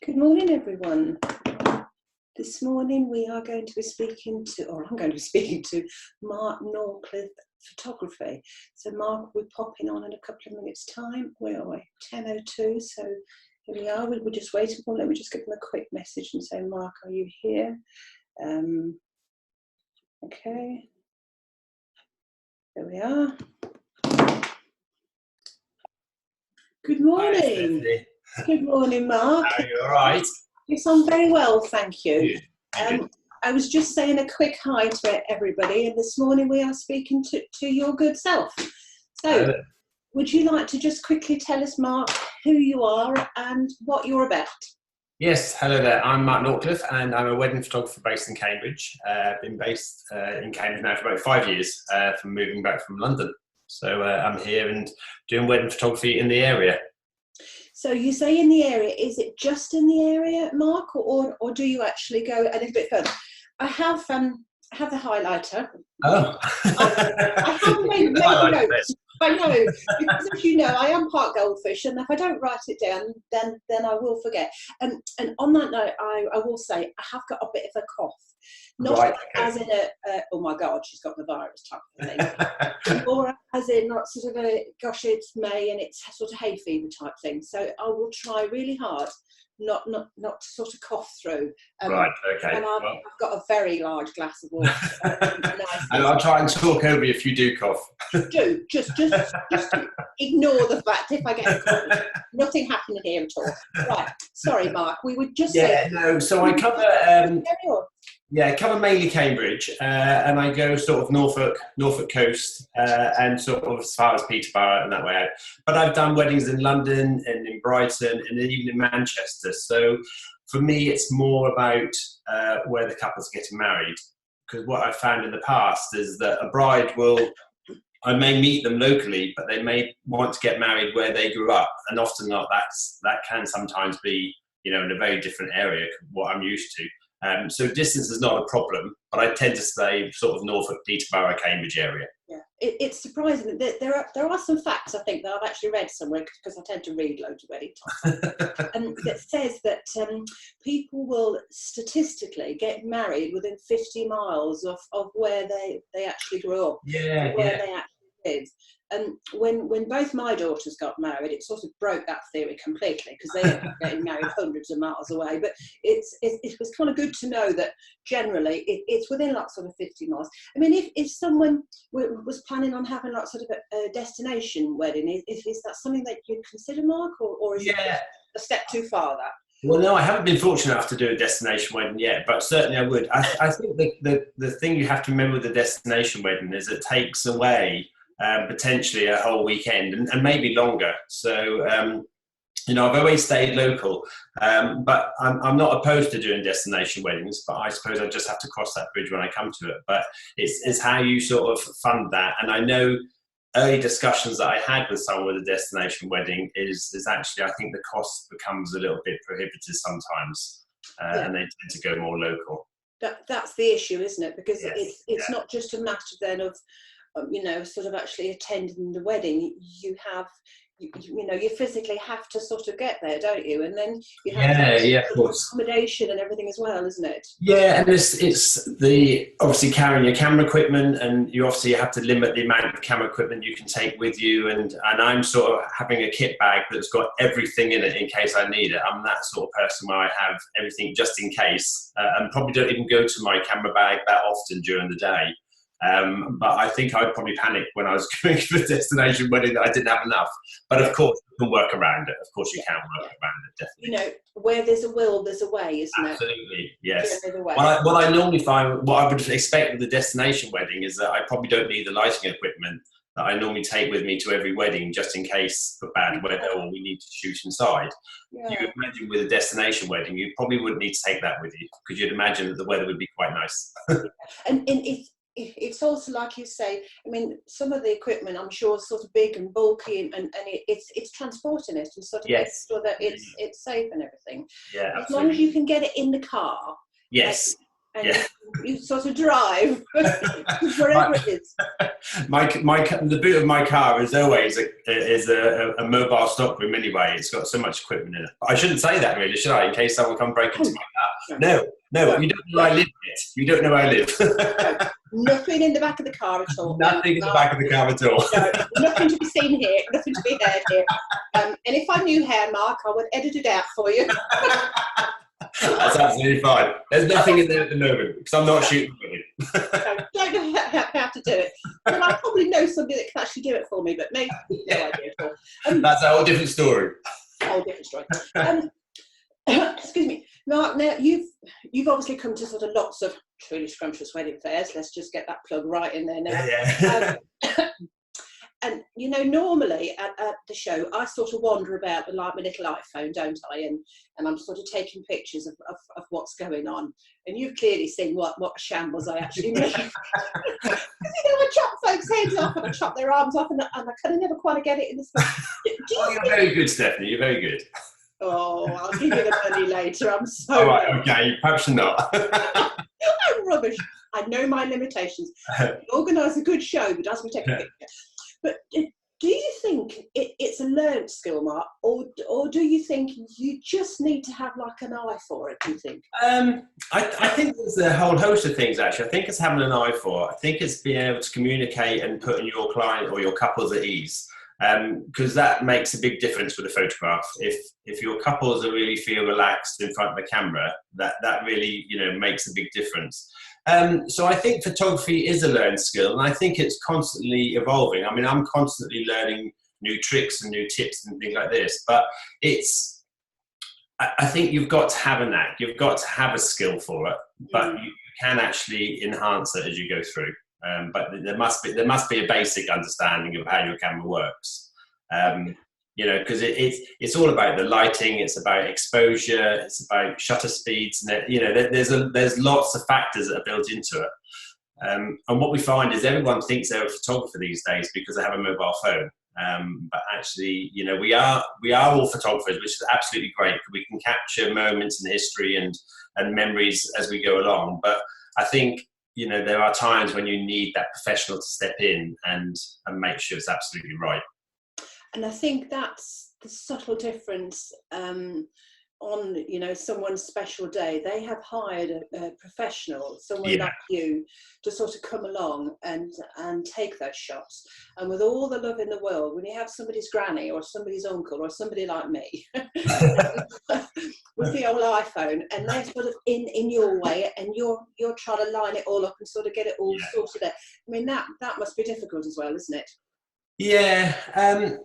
Good morning, everyone. This morning we are going to be speaking to, or I'm going to be speaking to Mark Nortcliffe Photography. So Mark will be popping on in a couple of minutes' time. Where are we? 10:02. So here we are. We're just waiting for him. Let me just give him a quick message and say, Mark, are you here? Okay. There we are. Good morning. Hi, Good morning, Mark. are you all right? Yes, I'm very well, thank you. Good. Good. I was just saying a quick hi to everybody, and this morning we are speaking to your good self. So, would you like to just quickly tell us, Mark, who you are and what you're about? Yes, hello there. I'm Mark Nortcliffe, and I'm a wedding photographer based in Cambridge. Been based in Cambridge now for about 5 years, from moving back from London. So I'm here and doing wedding photography in the area. So you say in the area, is it just in the area, Mark, or do you actually go a little bit further? I have the highlighter. Oh. I haven't made notes. I know, because as you know, I am part goldfish, and if I don't write it down, then I will forget. And on that note, I will say I have got a bit of a cough. Not right, as in oh my God, she's got the virus type of thing, or as in not sort of a, gosh, it's May and it's sort of hay fever type thing. So I will try really hard not to sort of cough through. Right, okay. And I've got a very large glass of water. And I'll try and talk over you if you do cough. Just ignore the fact if I get a cough. Nothing happening here at all. Right, sorry, Mark. We would just say. No. So I cover. I cover mainly Cambridge, and I go sort of Norfolk coast, and sort of as far as Peterborough and that way out. But I've done weddings in London and in Brighton and even in Manchester. So for me, it's more about where the couple's getting married. Because what I've found in the past is that a bride I may meet them locally, but they may want to get married where they grew up, and often not. That can sometimes be, in a very different area what I'm used to. So distance is not a problem, but I tend to stay sort of Norfolk, Peterborough, Cambridge area. Yeah, it's surprising that there are some facts I think that I've actually read somewhere, because I tend to read loads of wedding stuff, and that says that people will statistically get married within 50 miles of where they actually grew up, where they actually live. And when both my daughters got married, it sort of broke that theory completely, because they ended up getting married hundreds of miles away. But it was kind of good to know that generally it's within like sort of 50 miles. I mean, if someone was planning on having like sort of a destination wedding, is that something that you'd consider, Mark, or is it a step too far, that? Well, no, I haven't been fortunate enough to do a destination wedding yet, but certainly I would. I think the thing you have to remember with the destination wedding is it takes away potentially a whole weekend and maybe longer. So, I've always stayed local, but I'm not opposed to doing destination weddings, but I suppose I just have to cross that bridge when I come to it. But it's how you sort of fund that. And I know early discussions that I had with someone with a destination wedding is actually, I think the cost becomes a little bit prohibitive sometimes, and they tend to go more local. That's the issue, isn't it? Because it's not just a matter then of sort of actually attending the wedding. You physically have to sort of get there, don't you? And then you have of course, accommodation and everything as well, isn't it? Yeah, and it's the obviously carrying your camera equipment, and you obviously have to limit the amount of camera equipment you can take with you. And I'm sort of having a kit bag that's got everything in it in case I need it. I'm that sort of person where I have everything just in case, and probably don't even go to my camera bag that often during the day. But I think I'd probably panic when I was going to a destination wedding that I didn't have enough. But of course, you can work around it. Of course, you can work around it, definitely. Where there's a will, there's a way, isn't it? Absolutely, yes. What I normally find, what I would expect with the destination wedding is that I probably don't need the lighting equipment that I normally take with me to every wedding, just in case of bad weather or we need to shoot inside. Yeah. You imagine with a destination wedding, you probably wouldn't need to take that with you, because you'd imagine that the weather would be quite nice. And it's also, like you say, I mean, some of the equipment I'm sure is sort of big and bulky, and it's transporting it and sort of making sure that it's safe and everything. Yeah, as long as you can get it in the car. Yes. and Yeah. you sort of drive wherever it is. The boot of my car is always a mobile stockroom anyway. It's got so much equipment in it. I shouldn't say that really, should I? In case someone come break into my car. No, you don't know where I live yet. You don't know where I live. Nothing in the back of the car at all. Nothing in the back of the car at all. No, nothing to be seen here, nothing to be heard here. And if I knew hair, Mark, I would edit it out for you. That's absolutely fine. There's nothing in there at the moment because I'm not shooting for you. Don't know how to do it. Well, I probably know somebody that can actually do it for me, but no idea at all. That's a whole different story. Whole different story. Excuse me, Mark. Now you've obviously come to sort of lots of truly scrumptious wedding fairs. Let's just get that plug right in there now. Yeah. And you know, normally at the show, I sort of wander about with like my little iPhone, don't I? And I'm sort of taking pictures of what's going on. And you've clearly seen what shambles I actually make. Because you know, I chop folks' heads off and I chop their arms off, and I kind of never quite get it in the You're very good, Stephanie. You're very good. Oh, I'll give you the money later. I'm so. All right, okay, perhaps not. I'm rubbish. I know my limitations. Organise a good show, but does me take a picture. But do you think it's a learned skill, Mark, or do you think you just need to have like an eye for it? Do you think? I think there's a whole host of things actually. I think it's having an eye for it. I think it's being able to communicate and putting your client or your couples at ease. Because that makes a big difference with a photograph. If your couples are really feel relaxed in front of the camera, that really makes a big difference. So I think photography is a learned skill, and I think it's constantly evolving. I mean, I'm constantly learning new tricks and new tips and things like this. But I think you've got to have a knack. You've got to have a skill for it, but you can actually enhance it as you go through. But there must be a basic understanding of how your camera works, because it's all about the lighting, it's about exposure, it's about shutter speeds, and there's lots of factors that are built into it. And what we find is everyone thinks they're a photographer these days because they have a mobile phone. But actually, we are all photographers, which is absolutely great. We can capture moments in history and memories as we go along. But I think there are times when you need that professional to step in and make sure it's absolutely right. And I think that's the subtle difference on, someone's special day. They have hired a professional, someone like you, to sort of come along and take those shots. And with all the love in the world, when you have somebody's granny or somebody's uncle or somebody like me with the old iPhone, and they're sort of in your way, and you're trying to line it all up and sort of get it all sorted out. I mean, that must be difficult as well, isn't it? Yeah, and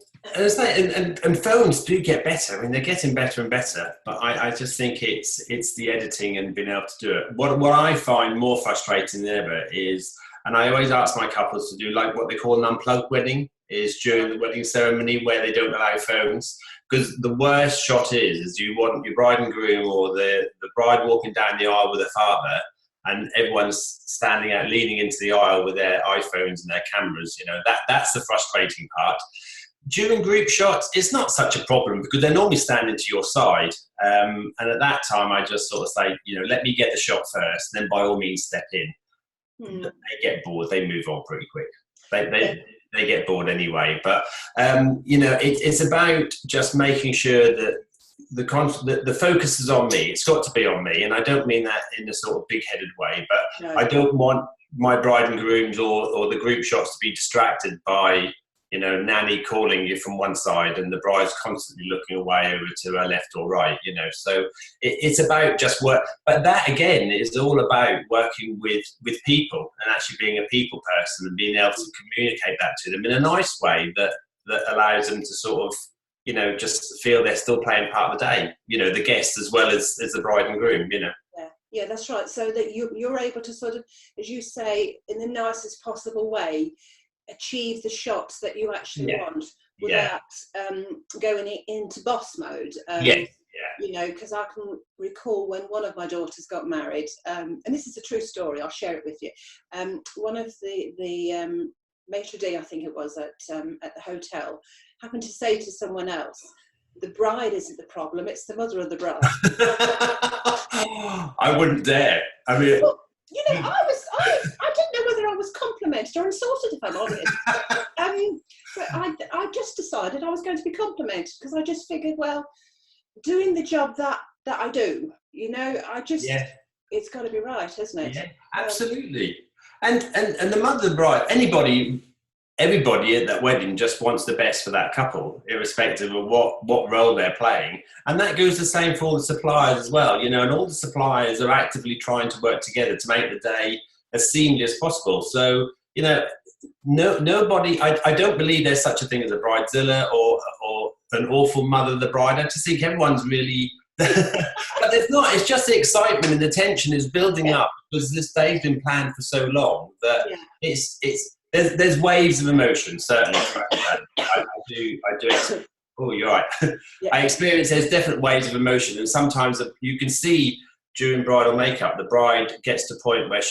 phones do get better. I mean, they're getting better and better. But I just think it's the editing and being able to do it. What I find more frustrating than ever is, and I always ask my couples to do like what they call an unplugged wedding, is during the wedding ceremony where they don't allow phones. Because the worst shot is you want your bride and groom or the bride walking down the aisle with her father, and everyone's standing out, leaning into the aisle with their iPhones and their cameras. That's the frustrating part. During group shots, it's not such a problem because they're normally standing to your side. And at that time, I just sort of say, let me get the shot first, then by all means step in. They get bored, they move on pretty quick. They get bored anyway. But, it's about just making sure that the focus is on me. It's got to be on me, and I don't mean that in a sort of big-headed way, but no. I don't want my bride and grooms or the group shots to be distracted by nanny calling you from one side and the bride's constantly looking away over to her left or right. So it's about just work, but that again is all about working with people and actually being a people person and being able to communicate that to them in a nice way that allows them to sort of just feel they're still playing part of the day, the guest as well as the bride and groom, Yeah, that's right. So that you're able to sort of, as you say, in the nicest possible way, achieve the shots that you actually want without going into boss mode. Because I can recall when one of my daughters got married, and this is a true story, I'll share it with you. One of the maitre d', I think it was, at the hotel, happened to say to someone else, the bride isn't the problem, it's the mother of the bride. I wouldn't dare. I mean, I didn't know whether I was complimented or insulted, if I'm honest. But I just decided I was going to be complimented because I just figured, well, doing the job that I do, it's got to be right, hasn't it? Yeah, absolutely. And the mother of the bride, everybody at that wedding just wants the best for that couple, irrespective of what role they're playing. And that goes the same for all the suppliers as well, and all the suppliers are actively trying to work together to make the day as seamless as possible. So, nobody, I don't believe there's such a thing as a bridezilla or an awful mother of the bride. I just think everyone's really, but there's not, it's just the excitement and the tension is building up because this day's been planned for so long that there's waves of emotion, certainly. I do. Oh, you're right. I experience there's different waves of emotion, and sometimes you can see during bridal makeup, the bride gets to a point where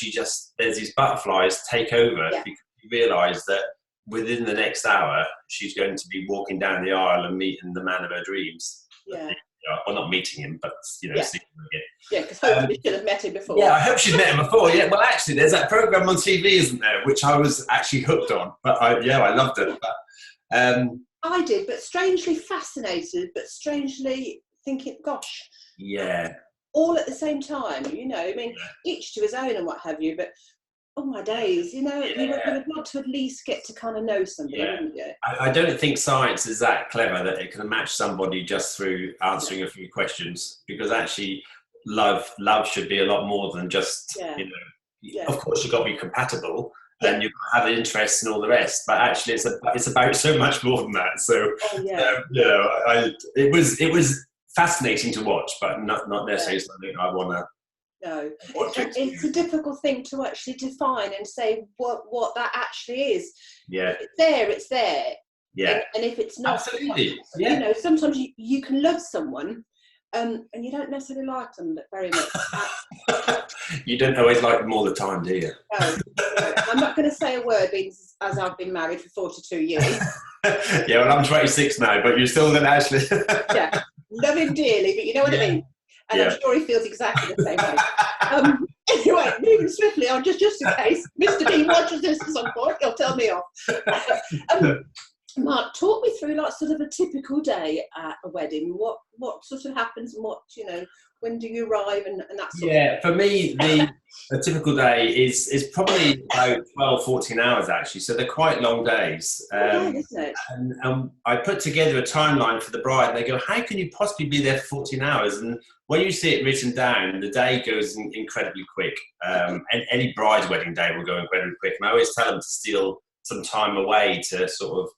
there's these butterflies take over because you realise that within the next hour, she's going to be walking down the aisle and meeting the man of her dreams. Yeah. Well, not meeting him, but seeing him again. Yeah, because hopefully she'll have met him before. Yeah, I hope she's met him before. Yeah, well, actually, there's that program on TV, isn't there, which I was actually hooked on. But I loved it. But, I did, but strangely fascinated, but strangely thinking, gosh, all at the same time. I mean, each to his own and what have you. But oh my days, you would want to at least get to kind of know somebody, wouldn't you? I don't think science is that clever that it can match somebody just through answering a few questions, because actually love should be a lot more than just, of course you've got to be compatible and you've got to have interests and all the rest, but actually it's about so much more than that. So, it was fascinating to watch, but not necessarily something I want to. No, it's a difficult thing to actually define and say what that actually is. Yeah, it's there. Yeah, and if it's not, absolutely. Sometimes you can love someone, and you don't necessarily like them very much. You don't always like them all the time, do you? No. I'm not going to say a word, as I've been married for 42 years. Yeah, well, I'm 26 now, but you're still going to actually. Love him dearly, but you know what I mean. And I'm sure he feels exactly the same way. Anyway, moving swiftly on, just in case Mr. B watches this at some point, he'll tell me off. Mark, talk me through sort of a typical day at a wedding. What sort of happens, and when do you arrive and that sort of thing? For me, a typical day is probably about 12, 14 hours actually. So they're quite long days. Isn't it? And I put together a timeline for the bride and they go, how can you possibly be there for 14 hours? And when you see it written down, the day goes incredibly quick. And any bride's wedding day will go incredibly quick. And I always tell them to steal some time away to sort of,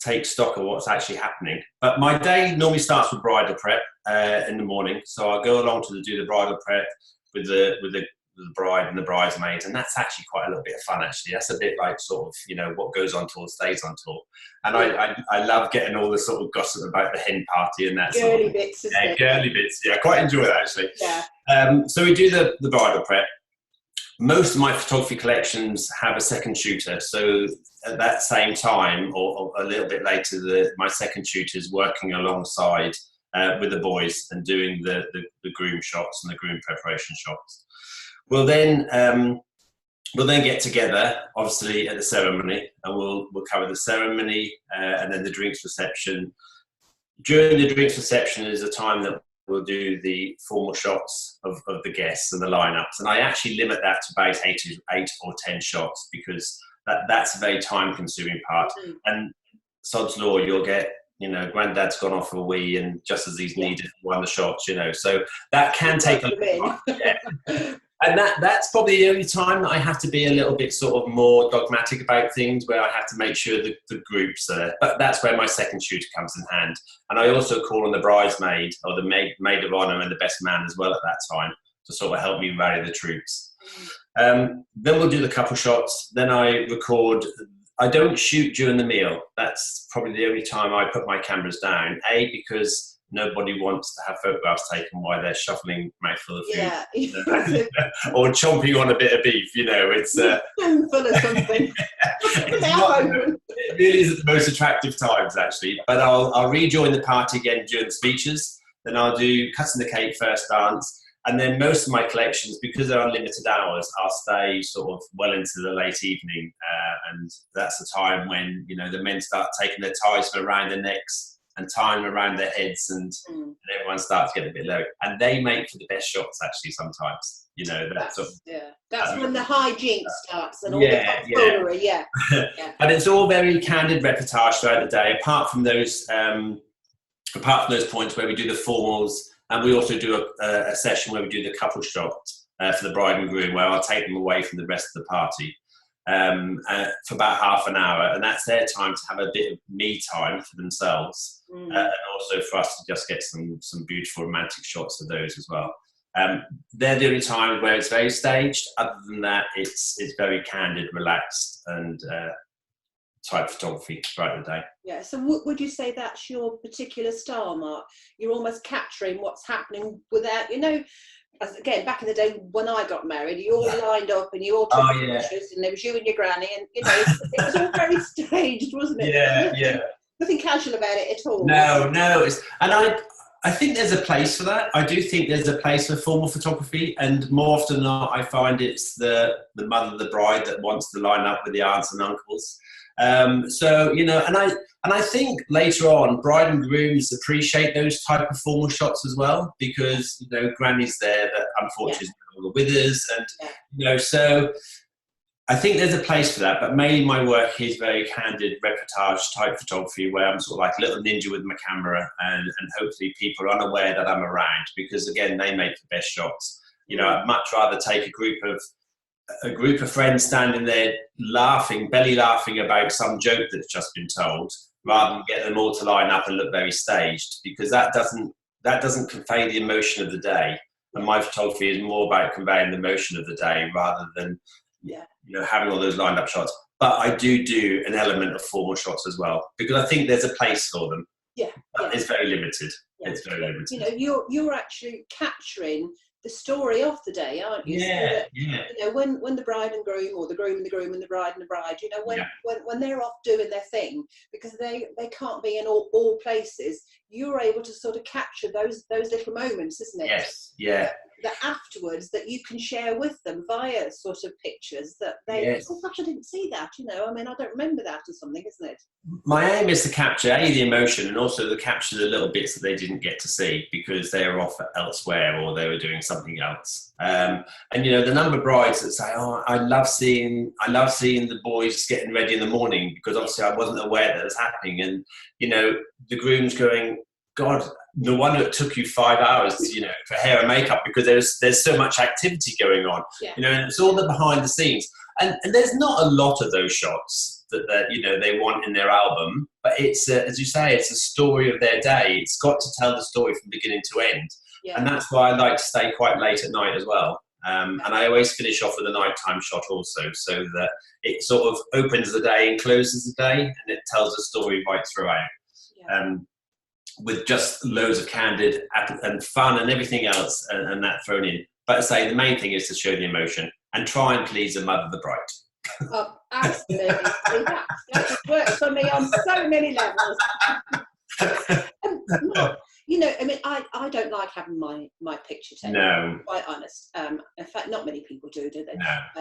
take stock of what's actually happening. But my day normally starts with bridal prep in the morning. So I'll go along to do the bridal prep with the bride and the bridesmaids, and that's actually quite a little bit of fun actually. That's a bit like sort of, what goes on tour stays on tour. And I love getting all the sort of gossip about the hen party and that girly sort of bits. Girly bits. Yeah, I quite enjoy that actually. Yeah. So we do the bridal prep. Most of my photography collections have a second shooter, so at that same time or a little bit later, my second shooter is working alongside with the boys and doing the groom shots and the groom preparation shots. We'll then get together, obviously, at the ceremony, and we'll cover the ceremony and then the drinks reception. During the drinks reception is a time that we'll do the formal shots of the guests and the lineups, and I actually limit that to about 8 or 10 shots because that's a very time-consuming part. Mm-hmm. And sod's law, you'll get, granddad's gone off for a wee, and just as he's needed for one of the shots, so that can take a long time. And that's probably the only time that I have to be a little bit sort of more dogmatic about things, where I have to make sure the group's there. But that's where my second shooter comes in hand. And I also call on the bridesmaid or the maid of honour and the best man as well at that time to sort of help me rally the troops. Then we'll do the couple shots. Then I record. I don't shoot during the meal. That's probably the only time I put my cameras down. Because nobody wants to have photographs taken while they're shuffling mouthful of food, or chomping on a bit of beef. It's full of something. It really is at the most attractive times, actually. But I'll rejoin the party again during the speeches. Then I'll do cutting the cake first dance, And then most of my collections, because they're unlimited hours, I'll stay sort of well into the late evening. And that's the time when, you know, the men start taking their ties from around their necks and tying them around their heads, and everyone starts getting a bit low. And they make for the best shots, actually, sometimes. You know, that's when the hijinks starts and all the tomfoolery, yeah. But it's all very candid reportage throughout the day, apart from those points where we do the formals, and we also do a session where we do the couple shot for the bride and groom, where I'll take them away from the rest of the party for about half an hour, and that's their time to have a bit of me time for themselves, and also for us to just get some beautiful romantic shots of those as well. They're the only time where it's very staged. Other than that, it's very candid, relaxed, and type photography throughout the day. Yeah. So would you say that's your particular style, Mark? You're almost capturing what's happening without, you know, as again back in the day when I got married, you all lined up and you all took pictures, and there was you and your granny, and you know it was all very staged, wasn't it? Yeah. Nothing casual about it at all. No. I think there's a place for that. I do think there's a place for formal photography, and more often than not, I find it's the mother of the bride that wants to line up with the aunts and uncles. So, you know, and I think later on, bride and grooms appreciate those type of formal shots as well, because, you know, granny's there that unfortunately is no longer with us, and, you know, so I think there's a place for that, but mainly my work is very candid reportage type photography, where I'm sort of like a little ninja with my camera, and hopefully people are unaware that I'm around, because again, they make the best shots. You know, I'd much rather take a group of friends standing there laughing, belly laughing about some joke that's just been told, rather than get them all to line up and look very staged, because that doesn't convey the emotion of the day. And my photography is more about conveying the emotion of the day rather than you know, having all those lined up shots. But I do an element of formal shots as well, because I think there's a place for them. It's very limited. It's very limited. You know, you're actually capturing the story of the day, aren't you? You know, when the bride and groom, or the groom and the groom and the bride and the bride, you know, when they're off doing their thing, because they can't be in all places, you're able to sort of capture those little moments, isn't it? Yes, yeah. That afterwards that you can share with them via sort of pictures that they, oh gosh, I didn't see that, you know, I mean, I don't remember that or something, isn't it? My aim is to capture the emotion, and also to capture the little bits that they didn't get to see because they were off elsewhere or they were doing something else. And you know, the number of brides that say, "Oh, I love seeing the boys getting ready in the morning," because obviously I wasn't aware that was happening, and you know, the groom's going, "God, no wonder it took you 5 hours, you know, for hair and makeup, because there's so much activity going on." You know, and it's all the behind the scenes, and there's not a lot of those shots that you know they want in their album, but it's as you say, it's a story of their day. It's got to tell the story from beginning to end, and that's why I like to stay quite late at night as well. And I always finish off with a nighttime shot also, so that it sort of opens the day and closes the day, and it tells a story right throughout. With just loads of candid and fun and everything else and that thrown in. But I say the main thing is to show the emotion and try and please the mother of the bride. Oh, absolutely. That just works for me on so many levels. You know, I mean, I don't like having my picture taken. No. I'm quite honest. In fact, not many people do they?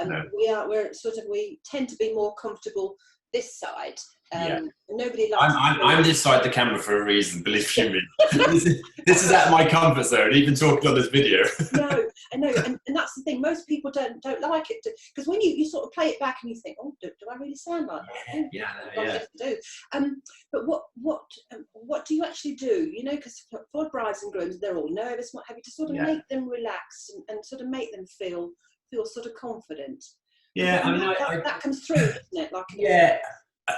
No. We tend to be more comfortable this side. Nobody likes. I'm this side of the camera for a reason. Believe you me, this is out of my comfort zone. Even talking on this video. No, I know, and that's the thing. Most people don't like it, because when you sort of play it back and you think, "Oh, do I really sound like that?" Yeah. Do. But what do you actually do? You know, because for brides and grooms, they're all nervous, what have you, to sort of make them relax and sort of make them feel sort of confident. Yeah, I mean, that comes through, doesn't it? Like,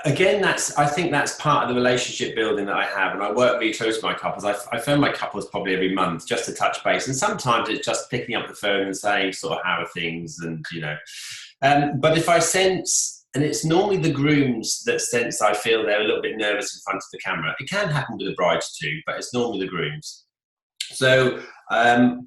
again, I think that's part of the relationship building that I have, and I work really close with my couples. I phone my couples probably every month just to touch base, and sometimes it's just picking up the phone and saying sort of how are things, and you know. But if I sense, and it's normally the grooms that sense I feel they're a little bit nervous in front of the camera. It can happen with the brides too, but it's normally the grooms. So I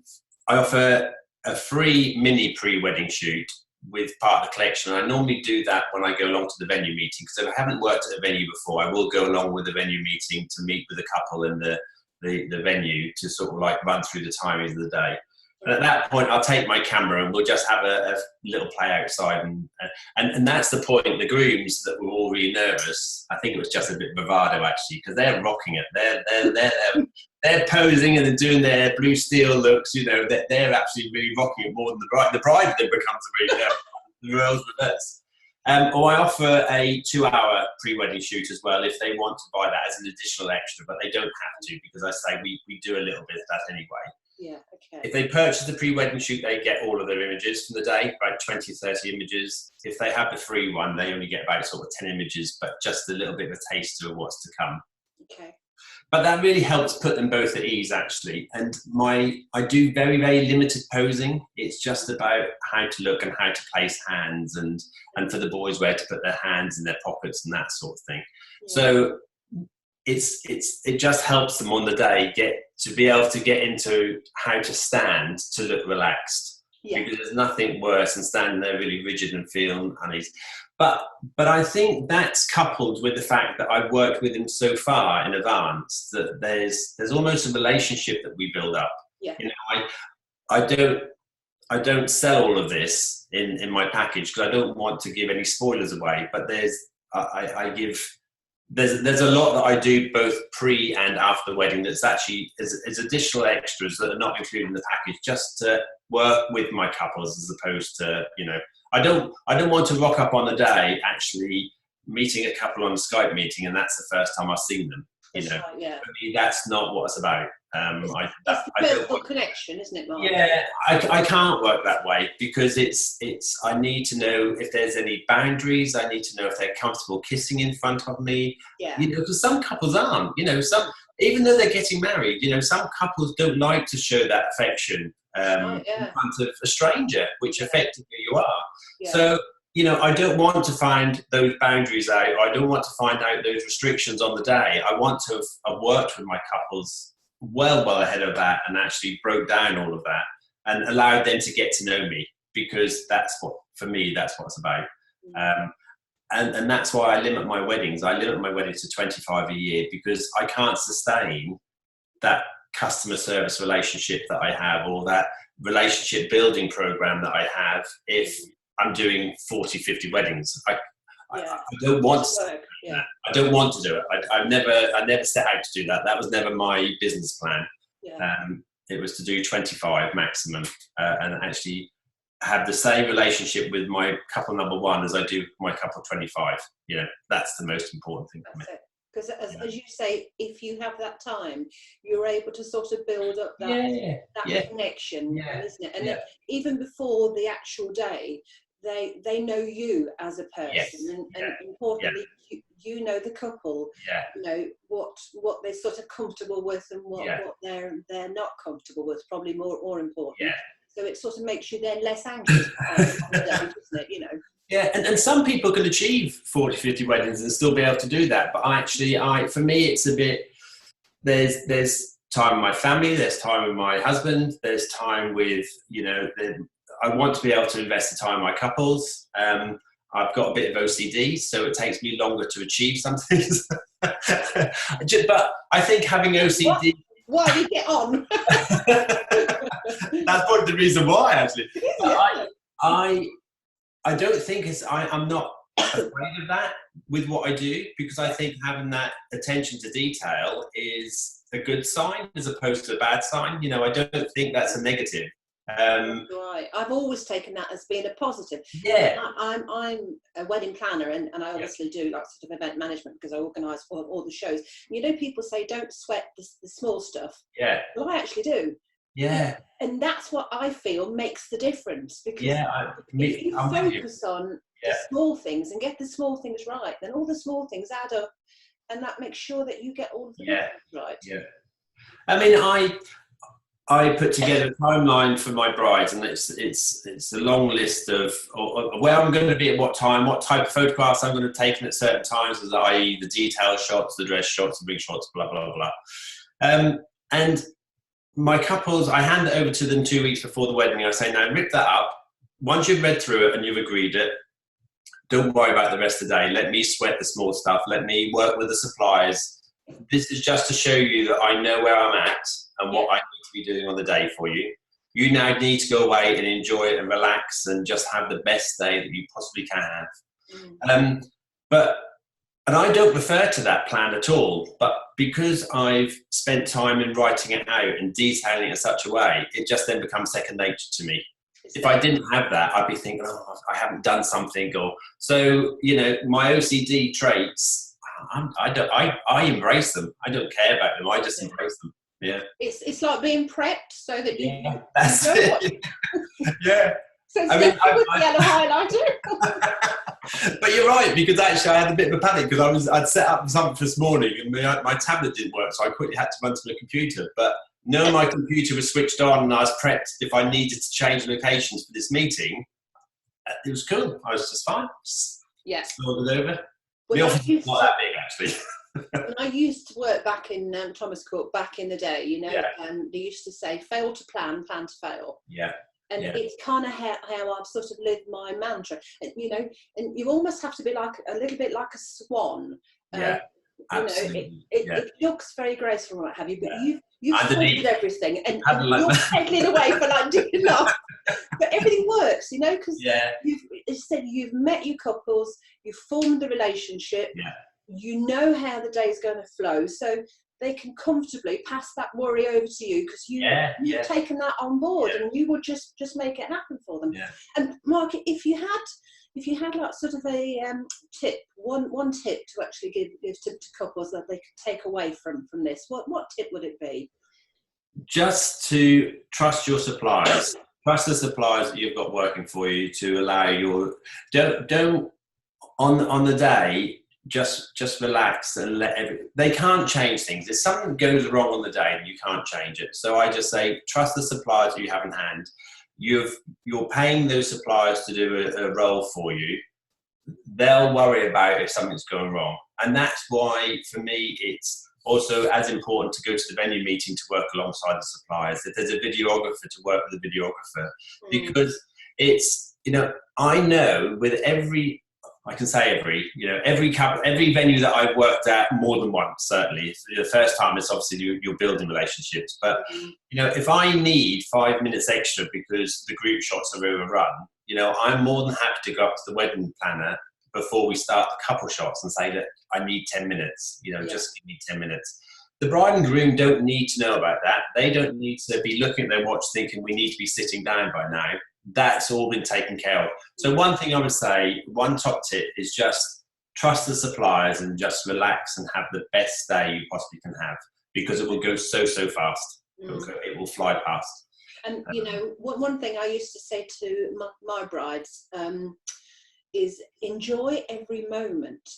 offer a free mini pre-wedding shoot with part of the collection. I normally do that when I go along to the venue meeting, because if I haven't worked at a venue before, I will go along with the venue meeting to meet with the couple in the venue to sort of like run through the timings of the day. And at that point, I'll take my camera and we'll just have a little play outside. And that's the point. The grooms that were all really nervous, I think it was just a bit bravado actually, because they're rocking it. They're posing and they're doing their blue steel looks. You know, they're actually really rocking it more than the bride. The bride then becomes really nervous. The roles reverse. Or I offer a 2-hour pre-wedding shoot as well if they want to buy that as an additional extra, but they don't have to, because I say we do a little bit of that anyway. Yeah, okay. If they purchase the pre-wedding shoot, they get all of their images from the day, about 20, 30 images. If they have the free one, they only get about sort of 10 images, but just a little bit of a taster of what's to come. Okay. But that really helps put them both at ease, actually. And I do very, very limited posing. It's just about how to look and how to place hands, and for the boys where to put their hands in their pockets and that sort of thing. Yeah. So it just helps them on the day to be able to get into how to stand to look relaxed. Yeah. Because there's nothing worse than standing there really rigid and feeling uneasy. But I think that's coupled with the fact that I've worked with him so far in advance that there's almost a relationship that we build up. Yeah. You know, I don't sell all of this in my package because I don't want to give any spoilers away. But there's a lot that I do both pre and after the wedding that's actually is additional extras that are not included in the package, just to work with my couples as opposed to, you know, I don't want to rock up on the day actually meeting a couple on a Skype meeting and that's the first time I've seen them. You know, right, yeah. For me, that's not what it's about. It's the personal connection, isn't it, Mark? Yeah, I can't work that way because it's. I need to know if there's any boundaries. I need to know if they're comfortable kissing in front of me. Yeah. You know, because some couples aren't. You know, even though they're getting married, you know, some couples don't like to show that affection in front of a stranger, which effectively you are. Yeah. So, you know, I don't want to find those boundaries out. I don't want to find out those restrictions on the day. I want to have worked with my couples well ahead of that and actually broke down all of that and allowed them to get to know me, because that's what, for me, that's what it's about. And that's why I limit my weddings. I limit my weddings to 25 a year because I can't sustain that customer service relationship that I have or that relationship building program that I have if I'm doing 40, 50 weddings. I don't want to. I don't want to do it. I never set out to do that. That was never my business plan. Yeah. It was to do 25 maximum, and actually have the same relationship with my couple number one as I do my couple 25. You know, that's the most important thing for me. Because as you say, if you have that time, you're able to sort of build up that connection, isn't it? And even before the actual day, they know you as a person, and importantly, you know the couple. You know what they're sort of comfortable with and what they're not comfortable with. Probably more important. So it sort of makes you then less anxious on the day, doesn't it? You know. Yeah, and some people can achieve 40, 50 weddings and still be able to do that. But for me, it's a bit. There's time with my family. There's time with my husband. There's time with, you know. I want to be able to invest the time in my couples. I've got a bit of OCD, so it takes me longer to achieve some things. But I think having OCD... Why do you get on? That's probably the reason why, actually. I don't think I'm not afraid of that with what I do, because I think having that attention to detail is a good sign as opposed to a bad sign. You know, I don't think that's a negative. Right, I've always taken that as being a positive. I'm a wedding planner, and I obviously do like sort of event management because I organise all the shows. You know, people say don't sweat the small stuff. Well, I actually do. And that's what I feel makes the difference, because if you focus on the small things and get the small things right, then all the small things add up, and that makes sure that you get all of the things right. I mean, I put together a timeline for my brides, and it's a long list of where I'm going to be at what time, what type of photographs I'm going to take at certain times, i.e. the detail shots, the dress shots, the big shots, blah, blah, blah. And my couples, I hand it over to them 2 weeks before the wedding. I say, now rip that up. Once you've read through it and you've agreed it, don't worry about the rest of the day. Let me sweat the small stuff. Let me work with the suppliers. This is just to show you that I know where I'm at and what I need to be doing on the day for you. You now need to go away and enjoy it and relax and just have the best day that you possibly can have. And I don't refer to that plan at all, but because I've spent time in writing it out and detailing it in such a way, it just then becomes second nature to me. If I didn't have that, I'd be thinking, oh, I haven't done something. Or so, my OCD traits, I embrace them. I don't care about them. I just embrace them. Yeah. It's like being prepped so that you that's know it. Yeah. So it's with the yellow highlighter. But you're right, because actually I had a bit of a panic because I'd set up something this morning and my tablet didn't work, so I quickly had to run to the computer. But no, my computer was switched on and I was prepped if I needed to change locations for this meeting. It was cool. I was just fine. Yeah. Slowed it over. The office is not that big, actually. When I used to work back in Thomas Court back in the day, they used to say, fail to plan, plan to fail. Yeah. And it's kind of how I've sort of lived my mantra. And, and you almost have to be like a little bit like a swan. Yeah, absolutely. It looks very graceful, what have you, but you've sorted everything and you're pedaling away for like doing enough. But everything works, because you've met your couples, you've formed the relationship, you know how the day's going to flow. So they can comfortably pass that worry over to you because you've taken that on board and you will just make it happen for them. Yeah. And Mark, if you had like sort of a tip, one tip to actually give to couples that they could take away from this, what tip would it be? Just to trust your suppliers. Trust the suppliers that you've got working for you to allow don't on the day. Just relax and they can't change things. If something goes wrong on the day, you can't change it. So I just say, trust the suppliers you have in hand. You're paying those suppliers to do a role for you. They'll worry about if something's going wrong. And that's why, for me, it's also as important to go to the venue meeting to work alongside the suppliers. If there's a videographer, to work with a videographer. Because it's, I know with every venue that I've worked at more than once, certainly. The first time, it's obviously you're building relationships. But, if I need 5 minutes extra because the group shots are overrun, I'm more than happy to go up to the wedding planner before we start the couple shots and say that I need 10 minutes, just give me 10 minutes. The bride and groom don't need to know about that. They don't need to be looking at their watch thinking we need to be sitting down by now. That's all been taken care of. So one thing I would say, one top tip is just trust the suppliers and just relax and have the best day you possibly can have, because it will go so fast. It will fly past. And one thing I used to say to my brides is enjoy every moment,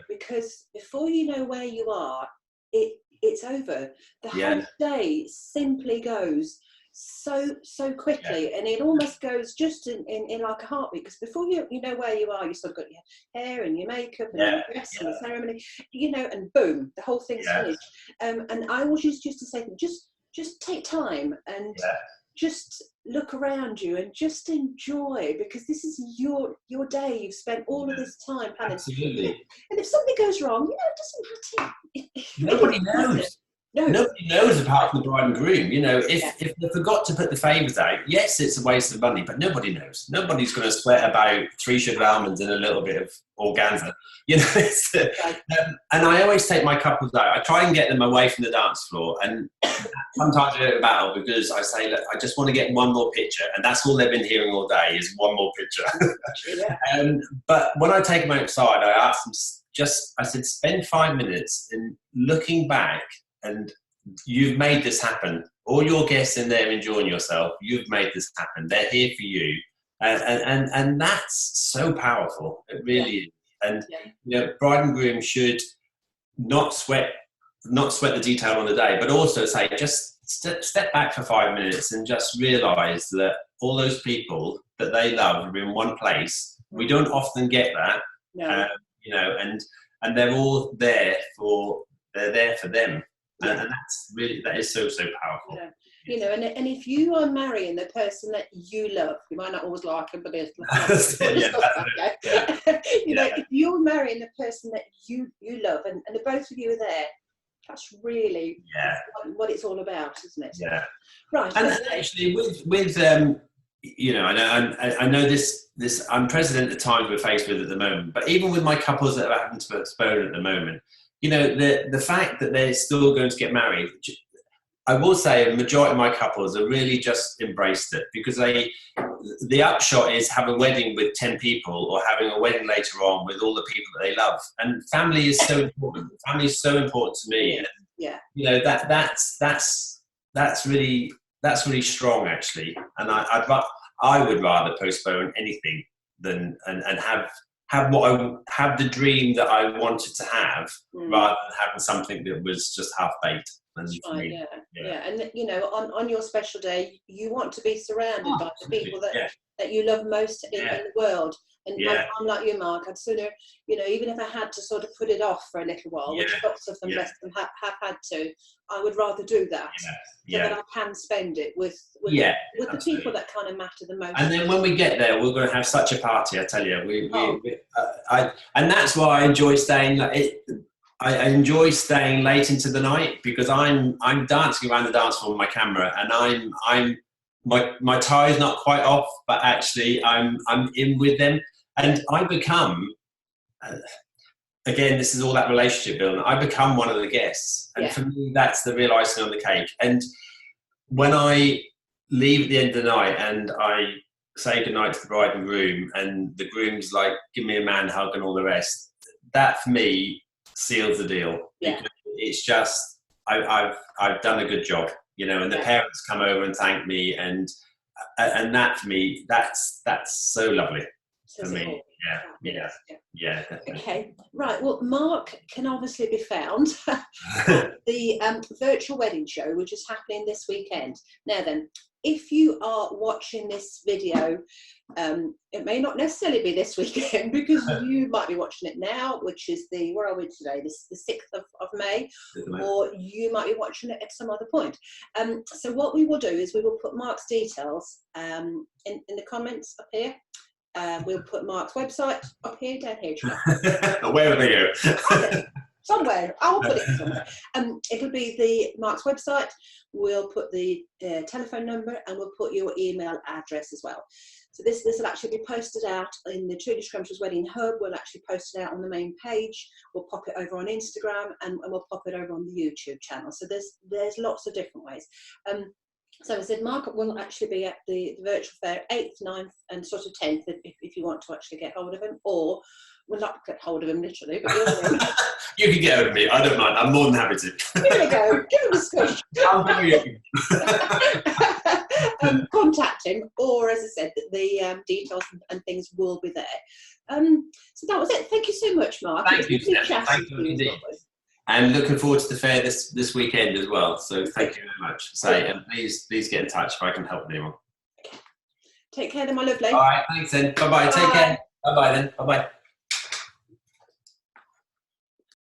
because before you know where you are, it's over. The whole day simply goes so quickly, and it almost goes just in like a heartbeat, because before you know where you are, you sort of got your hair and your makeup and your dress and the ceremony, and boom, the whole thing's finished. And I always used to say, just take time and just look around you and just enjoy, because this is your day. You've spent all of this time planning. Absolutely. And if something goes wrong, it doesn't matter. Nobody knows. No. Nobody knows apart from the bride and groom. If they forgot to put the favours out, yes, it's a waste of money, but nobody knows. Nobody's going to sweat about 3 sugar almonds and a little bit of organza. And I always take my couples out. I try and get them away from the dance floor, and sometimes I have a battle because I say, look, I just want to get one more picture, and that's all they've been hearing all day is one more picture. But when I take them outside, I ask them, I said, spend 5 minutes in looking back. And you've made this happen. All your guests in there enjoying yourself. You've made this happen. They're here for you, and that's so powerful. It really is. And bride and groom should not sweat the detail on the day, but also say, just step back for 5 minutes and just realise that all those people that they love are in one place. We don't often get that, and they're all there for them. And that is so powerful. And if you are marrying the person that you love, you might not always like him, but if you're marrying the person that you love, and the both of you are there, That's really what it's all about, isn't it? Yeah. Right. And actually, with you know, I know this unprecedented times we're faced with at the moment, but even with my couples that are having to postpone at the moment, you know, the fact that they're still going to get married, I will say a majority of my couples have really just embraced it, because the upshot is have a wedding with 10 people or having a wedding later on with all the people that they love. And family is so important. Family is so important to me. And, you know, that's really strong, actually. And I would rather postpone anything than and have the dream that I wanted to have, rather than having something that was just half baked. Right, yeah. And you know, on your special day, you want to be surrounded by the people that you love most in the world. And I'm like you, Mark. I'd sooner, you know, even if I had to sort of put it off for a little while, which lots of them, bless them, have had to, I would rather do that, so that I can spend it with the people that kind of matter the most. And then when we get there, we're going to have such a party. I tell you, and that's why I enjoy staying. I enjoy staying late into the night, because I'm dancing around the dance floor with my camera, and my tie is not quite off, but actually I'm in with them, and I become again, this is all that relationship building. I become one of the guests, and for me that's the real icing on the cake. And when I leave at the end of the night and I say goodnight to the bride and groom, and the groom's like, give me a man hug and all the rest, that for me seals the deal. Because it's just I've done a good job, you know, and the parents come over and thank me, and that for me, that's so lovely for me. Yeah. Okay, right. Well, Mark can obviously be found at the virtual wedding show, which is happening this weekend. Now then, if you are watching this video, it may not necessarily be this weekend, because you might be watching it now, which is where are we today? This the 6th of May, or you might be watching it at some other point. So what we will do is we will put Mark's details in the comments up here. We'll put Mark's website up here, down here. Where are they go? Somewhere. I'll put it somewhere. It'll be Mark's website. We'll put the telephone number, and we'll put your email address as well. So this will actually be posted out in the Truly Scrumptious Wedding Hub. We'll actually post it out on the main page. We'll pop it over on Instagram, and we'll pop it over on the YouTube channel. So there's lots of different ways. So I said, Mark will actually be at the virtual fair 8th, 9th and sort of 10th if you want to actually get hold of him, or we'll not get hold of him literally, but you can get hold of me. I don't mind. I'm more than happy to. Here we go. Give him a squish. I'm very open. Contact him, or as I said, the details and things will be there. So that was it. Thank you so much, Mark. Thank you, Steph. Thank you indeed. And looking forward to the fair this weekend as well. So thank you very much. And please get in touch if I can help anyone. Okay. Take care then, my lovely. All right, thanks then. Bye-bye. Take care. Bye-bye then. Bye-bye.